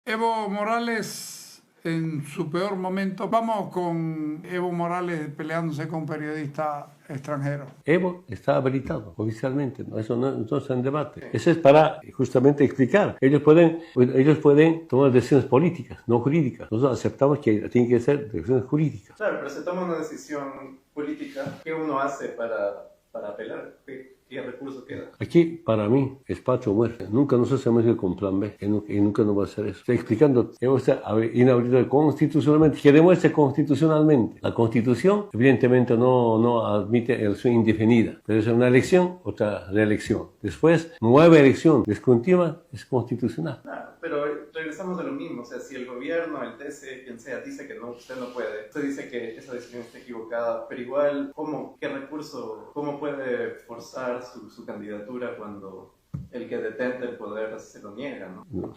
Evo Morales en su peor momento. Vamos con Evo Morales peleándose con un periodista extranjero. Evo está habilitado oficialmente, ¿no? Eso no está en debate. Eso es para justamente explicar. Ellos pueden tomar decisiones políticas, no jurídicas. Nosotros aceptamos que tienen que ser decisiones jurídicas. Claro, pero se toma una decisión política. ¿Qué uno hace para apelar? ¿Qué recurso queda? Aquí, para mí, es patria o muerte. Nunca nos hacemos ir con plan B, y nunca nos va a hacer eso. Estoy explicando, hemos inhabilitado constitucionalmente, que demuestre constitucionalmente. La Constitución, evidentemente, no admite elección indefinida, pero es una elección, otra reelección. Después, nueva elección discontinua es constitucional. Claro, pero regresamos a lo mismo. O sea, si el gobierno, el TC, quien sea, dice que no, usted no puede, usted dice que esa decisión está equivocada, pero igual, ¿qué recurso, cómo puede forzar su candidatura cuando el que detenta el poder se lo niega, ¿no?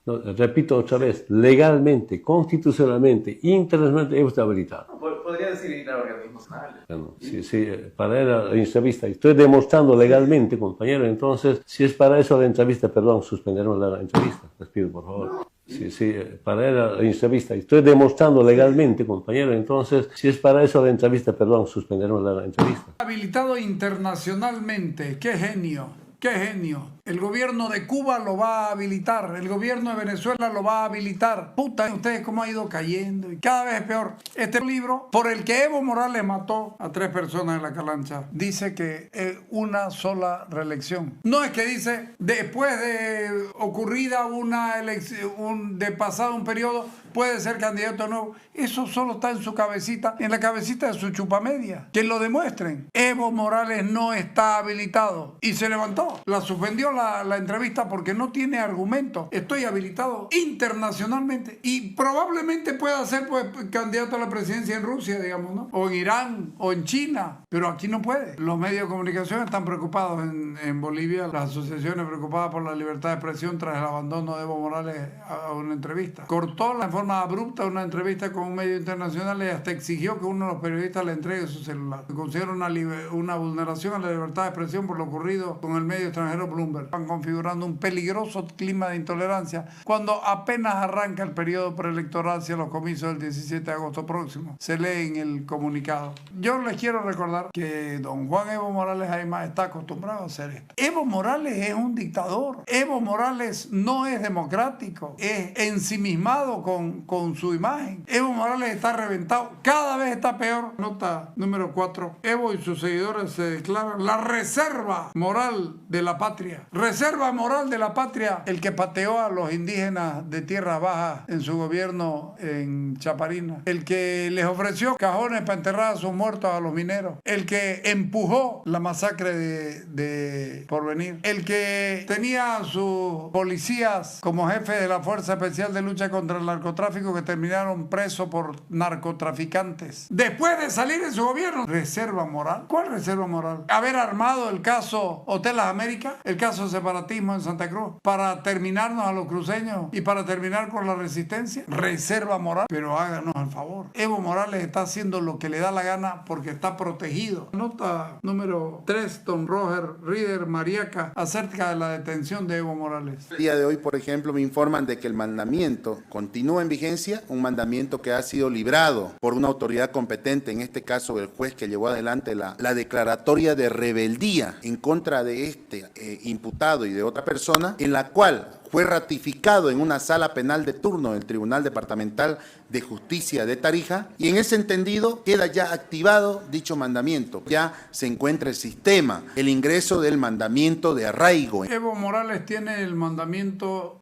No, repito otra vez, legalmente, constitucionalmente, internacionalmente hemos habilitado. No, podría decir ir a organismos nacionales. Bueno, si para la entrevista estoy demostrando legalmente, compañero, entonces, si es para eso la entrevista, perdón, suspenderemos la entrevista, les pido por favor. Si para la entrevista estoy demostrando legalmente, compañero, entonces, si es para eso la entrevista, perdón, suspenderemos la entrevista. Habilitado internacionalmente, qué genio. ¡Qué genio! El gobierno de Cuba lo va a habilitar, el gobierno de Venezuela lo va a habilitar. Puta, ustedes cómo ha ido cayendo y cada vez es peor. Este libro, por el que Evo Morales mató a 3 personas en la Calancha, dice que es una sola reelección. No es que dice, después de ocurrida una elección, de pasado un periodo, puede ser candidato nuevo. Eso solo está en su cabecita, en la cabecita de su chupamedia. Que lo demuestren. Evo Morales no está habilitado y se levantó. La suspendió la entrevista porque no tiene argumento. Estoy habilitado internacionalmente y probablemente pueda ser pues, candidato a la presidencia en Rusia, digamos, ¿no? O en Irán o en China, pero aquí no puede. Los medios de comunicación están preocupados en Bolivia, las asociaciones preocupadas por la libertad de expresión tras el abandono de Evo Morales a una entrevista. Cortó en forma abrupta una entrevista con un medio internacional y hasta exigió que uno de los periodistas le entregue su celular. Se considera una vulneración a la libertad de expresión por lo ocurrido con el medio extranjero Bloomberg. Están configurando un peligroso clima de intolerancia cuando apenas arranca el periodo preelectoral hacia los comicios del 17 de agosto próximo. Se lee en el comunicado. Yo les quiero recordar que don Juan Evo Morales además está acostumbrado a hacer esto. Evo Morales es un dictador. Evo Morales no es democrático. Es ensimismado con su imagen. Evo Morales está reventado. Cada vez está peor. Nota número 4. Evo y sus seguidores se declaran la reserva moral de la patria. Reserva moral de la patria, el que pateó a los indígenas de tierras bajas en su gobierno en Chaparina, el que les ofreció cajones para enterrar a sus muertos a los mineros, el que empujó la masacre de Porvenir, el que tenía a sus policías como jefe de la Fuerza Especial de Lucha contra el Narcotráfico que terminaron presos por narcotraficantes. Después de salir de su gobierno, reserva moral. ¿Cuál reserva moral? Haber armado el caso Hotel Las Américas, el caso separatismo en Santa Cruz, para terminarnos a los cruceños y para terminar con la resistencia. Reserva moral. Pero háganos el favor. Evo Morales está haciendo lo que le da la gana porque está protegido. Nota número 3, don Roger Rieder Mariaca, acerca de la detención de Evo Morales. El día de hoy, por ejemplo, me informan de que el mandamiento continúa en vigencia, un mandamiento que ha sido librado por una autoridad competente, en este caso el juez que llevó adelante la declaratoria de rebeldía en contra de este imputado y de otra persona, en la cual fue ratificado en una sala penal de turno del Tribunal Departamental de Justicia de Tarija, y en ese entendido queda ya activado dicho mandamiento. Ya se encuentra el sistema, el ingreso del mandamiento de arraigo. Evo Morales tiene el mandamiento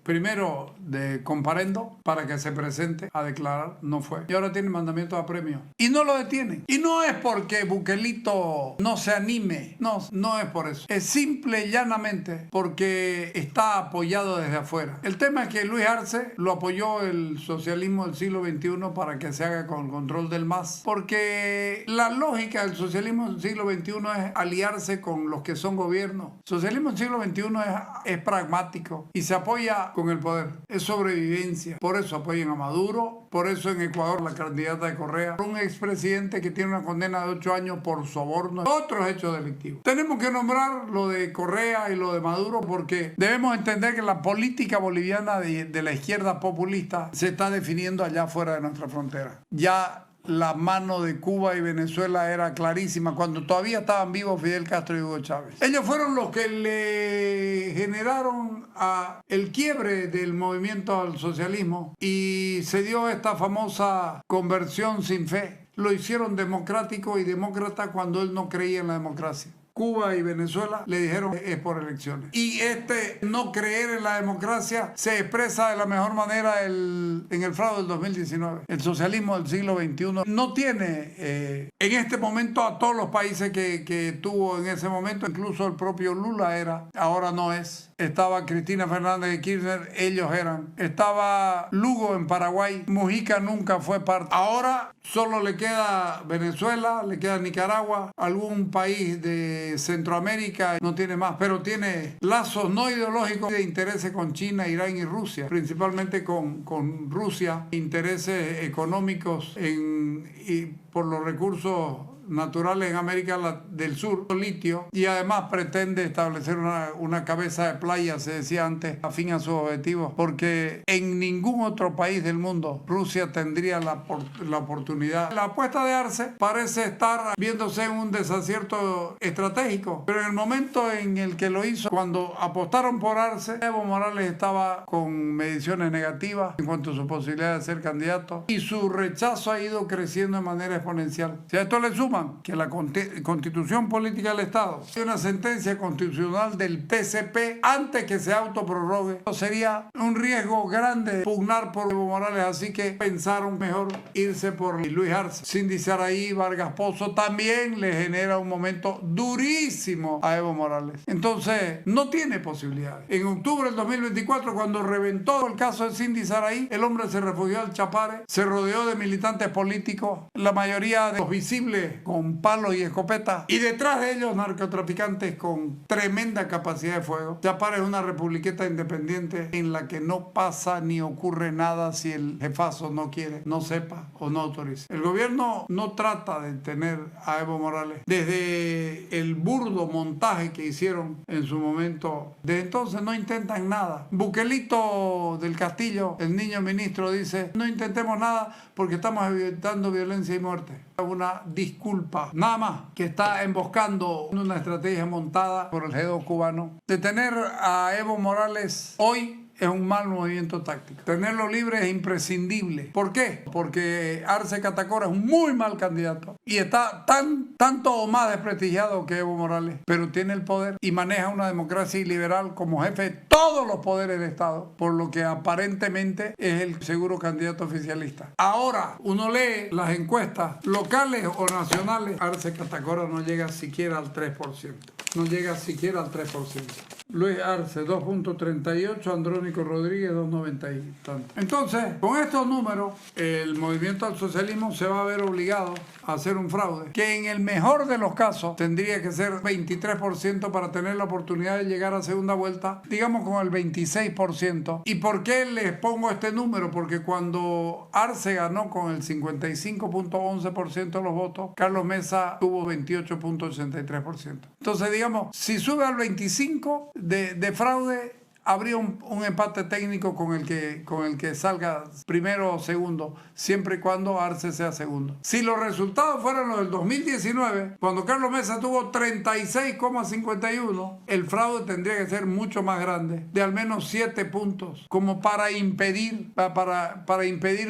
primero de comparendo para que se presente a declarar, no fue. Y ahora tiene mandamiento de apremio. Y no lo detienen. Y no es porque Bukelito no se anime. No es por eso. Es simple y llanamente porque está apoyado desde afuera. El tema es que Luis Arce lo apoyó el socialismo del siglo XXI para que se haga con el control del MAS. Porque la lógica del socialismo del siglo XXI es aliarse con los que son gobierno. El socialismo del siglo XXI es pragmático y se apoya con el poder. Es sobrevivencia. violencia. Por eso apoyan a Maduro, por eso en Ecuador la candidata de Correa, un expresidente que tiene una condena de 8 años por soborno, otros hechos delictivos. Tenemos que nombrar lo de Correa y lo de Maduro porque debemos entender que la política boliviana de la izquierda populista se está definiendo allá fuera de nuestra frontera. Ya la mano de Cuba y Venezuela era clarísima cuando todavía estaban vivos Fidel Castro y Hugo Chávez. Ellos fueron los que le generaron el quiebre del movimiento al socialismo y se dio esta famosa conversión sin fe. Lo hicieron democrático y demócrata cuando él no creía en la democracia. Cuba y Venezuela le dijeron es por elecciones. Y este no creer en la democracia se expresa de la mejor manera en el fraude del 2019. El socialismo del siglo XXI no tiene en este momento a todos los países que tuvo en ese momento, incluso el propio Lula era, ahora no es. Estaba Cristina Fernández de Kirchner, ellos eran. Estaba Lugo en Paraguay, Mujica nunca fue parte. Ahora solo le queda Venezuela, le queda Nicaragua, algún país de Centroamérica, no tiene más, pero tiene lazos no ideológicos de intereses con China, Irán y Rusia, principalmente con Rusia, intereses económicos y por los recursos naturales en América del Sur, litio, y además pretende establecer una cabeza de playa, se decía antes, afín a sus objetivos, porque en ningún otro país del mundo Rusia tendría la oportunidad. La apuesta de Arce parece estar viéndose en un desacierto estratégico, pero en el momento en el que lo hizo, cuando apostaron por Arce, Evo Morales estaba con mediciones negativas en cuanto a su posibilidad de ser candidato y su rechazo ha ido creciendo de manera exponencial. Si a esto le suma que la Constitución Política del Estado hay una sentencia constitucional del TCP antes que se autoprorrogue, sería un riesgo grande pugnar por Evo Morales, así que pensaron mejor irse por Luis Arce. Cindy Saraí, Vargas Pozo también le genera un momento durísimo a Evo Morales. Entonces no tiene posibilidades. En octubre del 2024, cuando reventó el caso de Cindy Saraí, el hombre se refugió al Chapare, se rodeó de militantes políticos, la mayoría de los visibles con palos y escopetas, y detrás de ellos narcotraficantes con tremenda capacidad de fuego. Chapare es una republiqueta independiente en la que no pasa ni ocurre nada si el jefazo no quiere, no sepa o no autoriza. El gobierno no trata de detener a Evo Morales. Desde el burdo montaje que hicieron en su momento, desde entonces no intentan nada. Buquelito del Castillo, el niño ministro, dice no intentemos nada porque estamos evitando violencia y muerte. Una disculpa, nada más, que está emboscando una estrategia montada por el G2 cubano. Detener a Evo Morales hoy es un mal movimiento táctico. Tenerlo libre es imprescindible. ¿Por qué? Porque Arce Catacora es un muy mal candidato y está tanto o más desprestigiado que Evo Morales, pero tiene el poder y maneja una democracia iliberal como jefe de todos los poderes del Estado, por lo que aparentemente es el seguro candidato oficialista. Ahora, uno lee las encuestas locales o nacionales, Arce Catacora no llega siquiera al 3%. No llega siquiera al 3%. Luis Arce 2.38, Andrónico Rodríguez 2.90 y tanto. Entonces, con estos números, el movimiento al socialismo se va a ver obligado a hacer un fraude, que en el mejor de los casos tendría que ser 23% para tener la oportunidad de llegar a segunda vuelta, digamos con el 26%. ¿Y por qué les pongo este número? Porque cuando Arce ganó con el 55.11% de los votos, Carlos Mesa tuvo 28.83%. Entonces, digamos, si sube al 25% de fraude, habría un empate técnico con el que salga primero o segundo, siempre y cuando Arce sea segundo. Si los resultados fueran los del 2019, cuando Carlos Mesa tuvo 36,51, el fraude tendría que ser mucho más grande, de al menos 7 puntos, como para impedir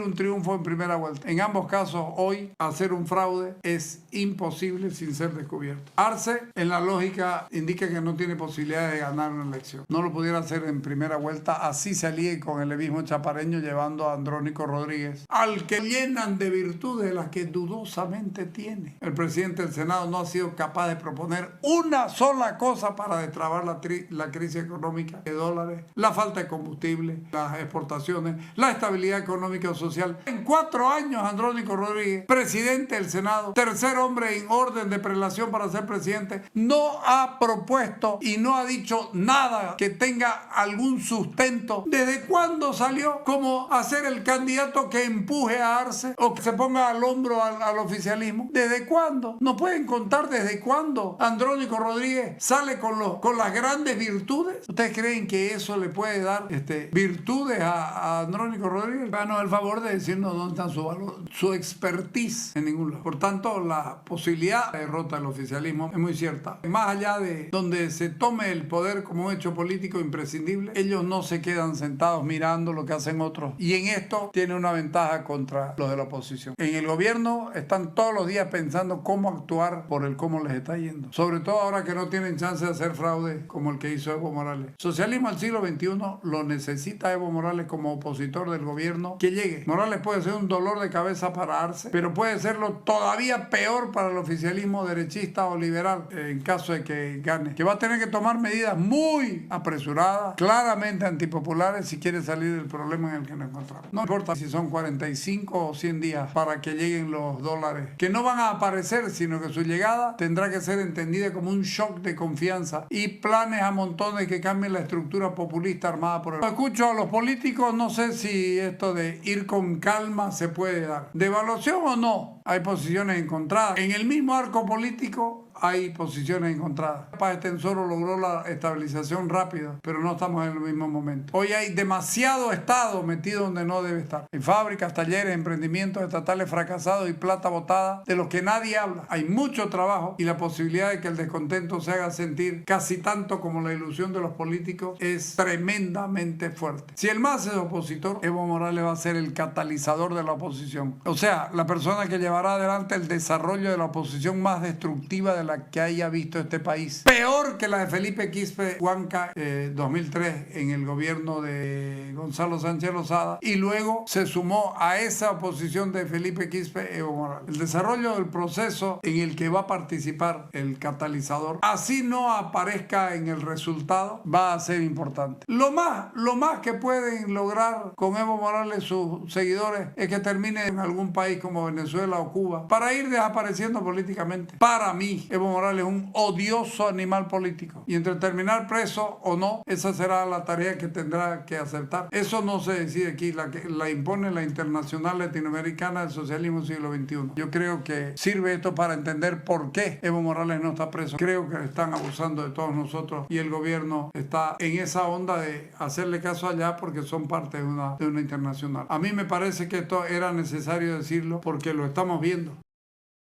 un triunfo en primera vuelta. En ambos casos, hoy, hacer un fraude es imposible sin ser descubierto. Arce, en la lógica, indica que no tiene posibilidades de ganar una elección. No lo pudiera hacer en primera vuelta, así se alíe con el levismo chapareño llevando a Andrónico Rodríguez, al que llenan de virtudes las que dudosamente tiene. El presidente del Senado no ha sido capaz de proponer una sola cosa para destrabar la crisis económica de dólares, la falta de combustible, las exportaciones, la estabilidad económica o social. En 4 años, Andrónico Rodríguez, presidente del Senado, tercer hombre en orden de prelación para ser presidente, no ha propuesto y no ha dicho nada que tenga algún sustento. ¿Desde cuándo salió como hacer el candidato que empuje a Arce o que se ponga al hombro al oficialismo? ¿Desde cuándo? ¿No pueden contar desde cuándo Andrónico Rodríguez sale con las grandes virtudes? ¿Ustedes creen que eso le puede dar virtudes a Andrónico Rodríguez? Háganos el favor de decirnos dónde está su valor, su expertise en ningún lado. Por tanto, la posibilidad de derrota del oficialismo es muy cierta. Más allá de donde se tome el poder como un hecho político imprescindible, ellos no se quedan sentados mirando lo que hacen otros. Y en esto tiene una ventaja contra los de la oposición. En el gobierno están todos los días pensando cómo actuar por el cómo les está yendo. Sobre todo ahora que no tienen chance de hacer fraude como el que hizo Evo Morales. Socialismo al siglo XXI lo necesita Evo Morales como opositor del gobierno que llegue. Morales puede ser un dolor de cabeza para Arce, pero puede serlo todavía peor para el oficialismo derechista o liberal en caso de que gane. Que va a tener que tomar medidas muy apresuradas, claramente antipopulares si quiere salir del problema en el que nos encontramos. No importa si son 45 o 100 días para que lleguen los dólares, que no van a aparecer, sino que su llegada tendrá que ser entendida como un shock de confianza y planes a montones que cambien la estructura populista armada por el... Escucho a los políticos, no sé si esto de ir con calma se puede dar. ¿Devaluación o no? Hay posiciones encontradas. En el mismo arco político hay posiciones encontradas. Paz Estenssoro logró la estabilización rápida, pero no estamos en el mismo momento. Hoy hay demasiado Estado metido donde no debe estar. En fábricas, talleres, emprendimientos estatales fracasados y plata botada de los que nadie habla. Hay mucho trabajo y la posibilidad de que el descontento se haga sentir casi tanto como la ilusión de los políticos es tremendamente fuerte. Si el MAS es opositor, Evo Morales va a ser el catalizador de la oposición. O sea, la persona que llevará adelante el desarrollo de la oposición más destructiva de la que haya visto este país. Peor que la de Felipe Quispe Huanca 2003 en el gobierno de Gonzalo Sánchez Lozada, y luego se sumó a esa oposición de Felipe Quispe Evo Morales. El desarrollo del proceso en el que va a participar el catalizador, así no aparezca en el resultado, va a ser importante. Lo más que pueden lograr con Evo Morales sus seguidores es que termine en algún país como Venezuela o Cuba para ir desapareciendo políticamente. Para mí, Evo Morales es un odioso animal político. Y entre terminar preso o no, esa será la tarea que tendrá que aceptar. Eso no se decide aquí, la impone la Internacional Latinoamericana del Socialismo Siglo XXI. Yo creo que sirve esto para entender por qué Evo Morales no está preso. Creo que están abusando de todos nosotros y el gobierno está en esa onda de hacerle caso allá porque son parte de una internacional. A mí me parece que esto era necesario decirlo porque lo estamos viendo.